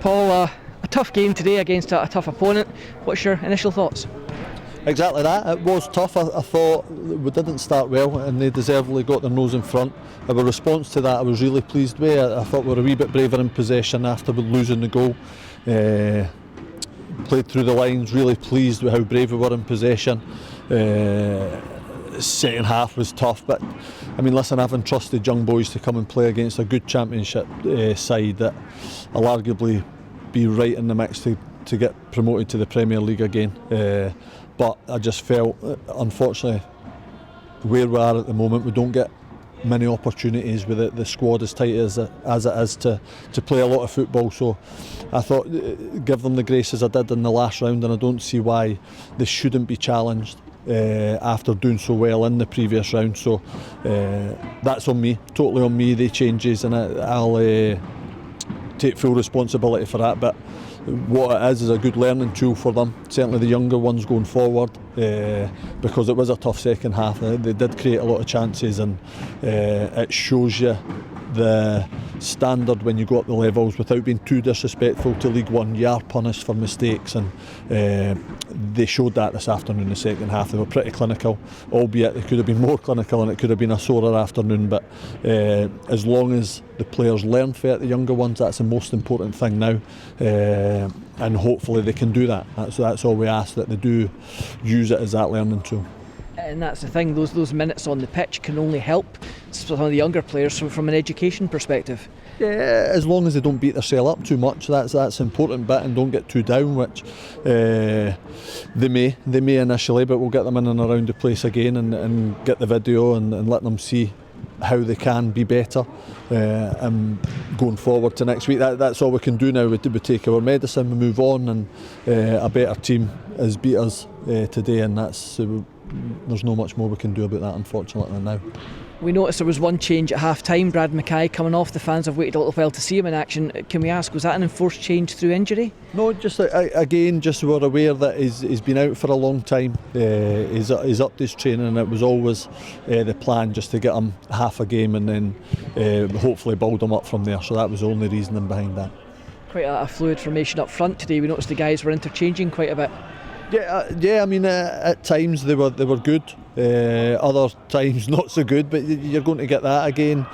Paul, a tough game today against a tough opponent. What's your initial thoughts? Exactly that. It was tough. I thought we didn't start well and they deservedly got their nose in front. Our response to that I was really pleased with. I thought we were a wee bit braver in possession after losing the goal. Played through the lines, really pleased with how brave we were in possession. Second half was tough, but I mean, listen, having trusted young boys to come and play against a good championship side that will arguably be right in the mix to get promoted to the Premier League again. But I just felt, unfortunately, where we are at the moment, we don't get many opportunities with the squad as tight as it is to play a lot of football. So I thought, give them the grace as I did in the last round, and I don't see why they shouldn't be challenged after doing so well in the previous round. So that's on me, totally on me, the changes, and I'll take full responsibility for that. But what it is a good learning tool for them, certainly the younger ones going forward, because it was a tough second half. They did create a lot of chances, and it shows you the standard when you go up the levels. Without being too disrespectful to League One, you are punished for mistakes, and they showed that this afternoon in the second half. They were pretty clinical, albeit they could have been more clinical and it could have been a sorer afternoon. But as long as the players learn from it, the younger ones, that's the most important thing now, and hopefully they can do that. That's all we ask, that they do use it as that learning tool. And that's the thing, those minutes on the pitch can only help some of the younger players from an education perspective. Yeah, as long as they don't beat themselves up too much, that's the important bit, and don't get too down, which they may initially, but we'll get them in and around the place again and get the video and let them see how they can be better, and going forward to next week. That's all we can do now. We take our medicine, we move on, and a better team has beat us today, and there's not much more we can do about that, unfortunately, now. We noticed there was one change at half-time, Brad Mackay coming off. The fans have waited a little while to see him in action. Can we ask, was that an enforced change through injury? No, just again, just we're aware that he's been out for a long time. He's upped his training, and it was always the plan just to get him half a game and then hopefully build him up from there. So that was the only reasoning behind that. Quite a fluid formation up front today. We noticed the guys were interchanging quite a bit. Yeah. I mean, at times they were good. Other times not so good. But you're going to get that again.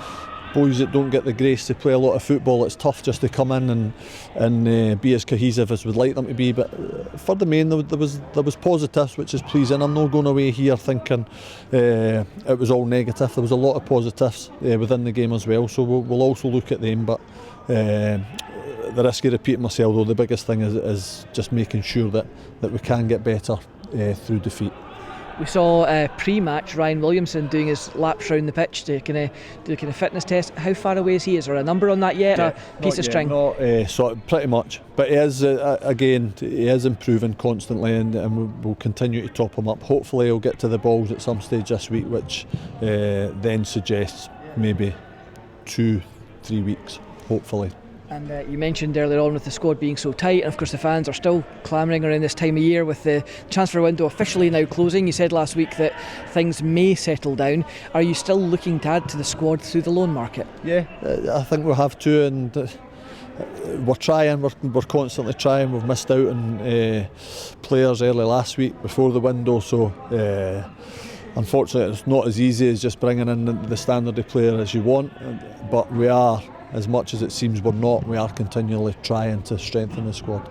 Boys that don't get the grace to play a lot of football, it's tough just to come in and be as cohesive as we'd like them to be. But for the main, there was positives, which is pleasing. I'm not going away here thinking it was all negative. There was a lot of positives within the game as well. So we'll also look at them. But the risk of repeating myself, though, the biggest thing is just making sure that we can get better through defeat. We saw pre-match Ryan Williamson doing his laps round the pitch to do a kind of fitness test. How far away is he? Is there a number on that yet? A piece of string? Pretty much. But he is, again, he is improving constantly, and we'll continue to top him up. Hopefully he'll get to the balls at some stage this week, which then suggests maybe 2-3 weeks, hopefully. And you mentioned earlier on with the squad being so tight, and of course the fans are still clamouring around this time of year with the transfer window officially now closing. You said last week that things may settle down. Are you still looking to add to the squad through the loan market? Yeah, I think we'll have to, and we're trying, we're constantly trying. We've missed out on players early last week before the window, so unfortunately it's not as easy as just bringing in the standard of player as you want, but we are, as much as it seems we're not, we are continually trying to strengthen the squad.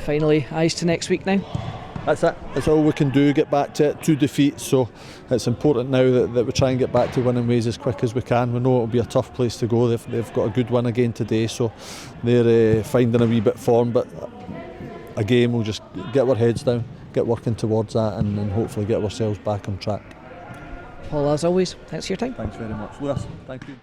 Finally, eyes to next week now? That's it. That's all we can do, get back to it, 2 defeats, so it's important now that we try and get back to winning ways as quick as we can. We know it'll be a tough place to go. They've got a good win again today, so they're finding a wee bit form, but again we'll just get our heads down, get working towards that, and hopefully get ourselves back on track. Paul, as always, thanks for your time. Thanks very much. Lewis, thank you.